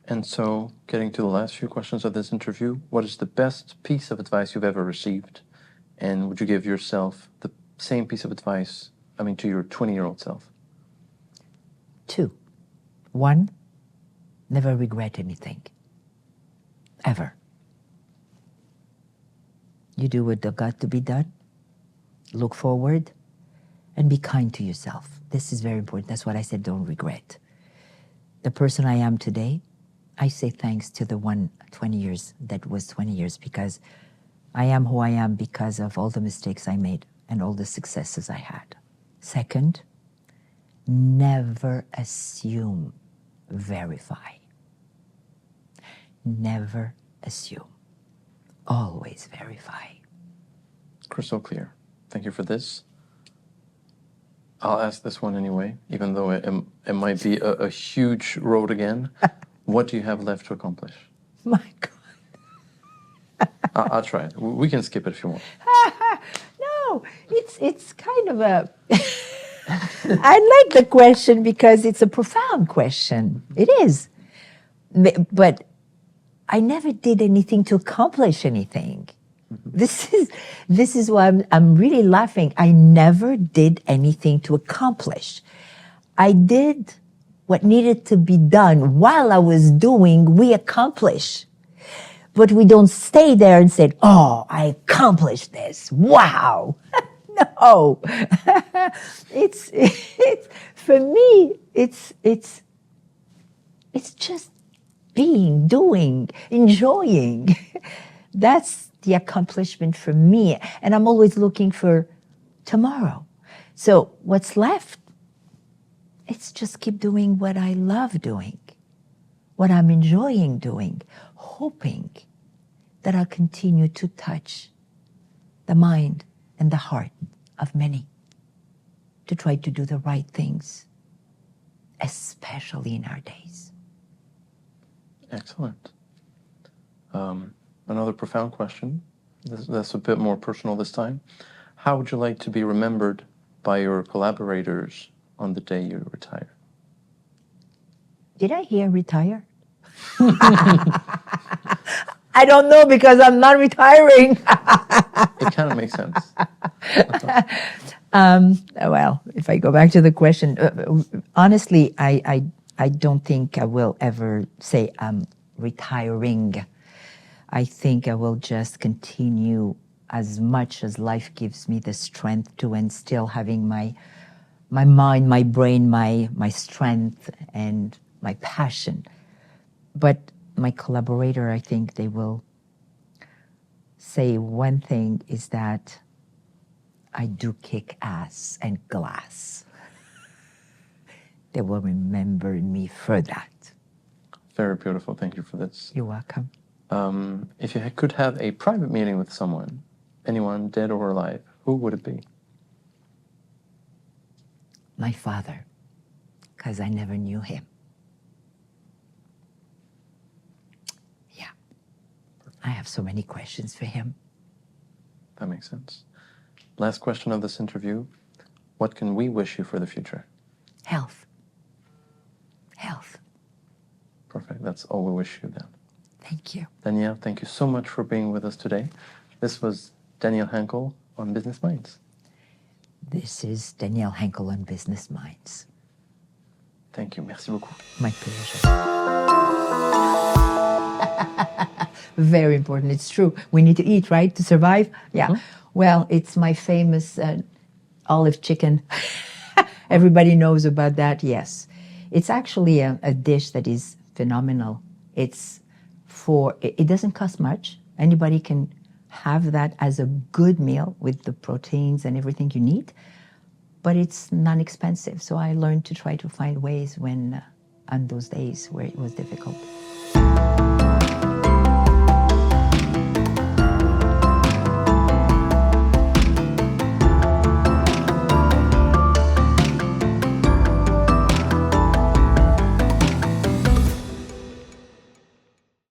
And so, getting to the last few questions of this interview, what is the best piece of advice you've ever received? And would you give yourself the same piece of advice, to your 20-year-old self? 2. One, never regret anything. Ever. You do what got to be done. Look forward and be kind to yourself. This is very important. That's what I said, don't regret. The person I am today, I say thanks to the one 20 years that was 20 years, because I am who I am because of all the mistakes I made and all the successes I had. Second, never assume, verify. Never assume. Always verify. Crystal clear. Thank you for this. I'll ask this one anyway, even though it might be a huge road again. What do you have left to accomplish? My God. I'll try it. We can skip it if you want. No, it's kind of a... I like the question because it's a profound question. It is. But I never did anything to accomplish anything. This is why I'm really laughing. I never did anything to accomplish. I did what needed to be done. While I was doing, we accomplish. But we don't stay there and say, oh, I accomplished this. Wow. No. It's for me, it's just being, doing, enjoying. That's the accomplishment for me. And I'm always looking for tomorrow. So what's left? It's just keep doing what I love doing, what I'm enjoying doing, hoping that I'll continue to touch the mind and the heart of many, to try to do the right things, especially in our days. Excellent. Another profound question. That's a bit more personal this time. How would you like to be remembered by your collaborators on the day you retire? Did I hear retire? I don't know, because I'm not retiring. It kind of makes sense. Well, if I go back to the question, honestly, I don't think I will ever say I'm retiring. I think I will just continue as much as life gives me the strength to, and still having my mind, my brain, my strength and my passion. But my collaborator, I think they will say one thing, is that I do kick ass and glass. They will remember me for that. Very beautiful. Thank you for this. You're welcome. If you could have a private meeting with someone, anyone dead or alive, who would it be? My father, because I never knew him. Yeah. I have so many questions for him. That makes sense. Last question of this interview. What can we wish you for the future? Health. Health. Perfect. That's all we wish you then. Thank you. Danièle, thank you so much for being with us today. This was Danièle Henkel on Business Minds. This is Danièle Henkel on Business Minds. Thank you. Merci beaucoup. My pleasure. Very important. It's true. We need to eat, right, to survive? Yeah. Mm-hmm. Well, it's my famous olive chicken. Everybody knows about that, yes. It's actually a dish that is phenomenal. It doesn't cost much. Anybody can have that as a good meal with the proteins and everything you need, but it's non-expensive. So I learned to try to find ways on those days where it was difficult.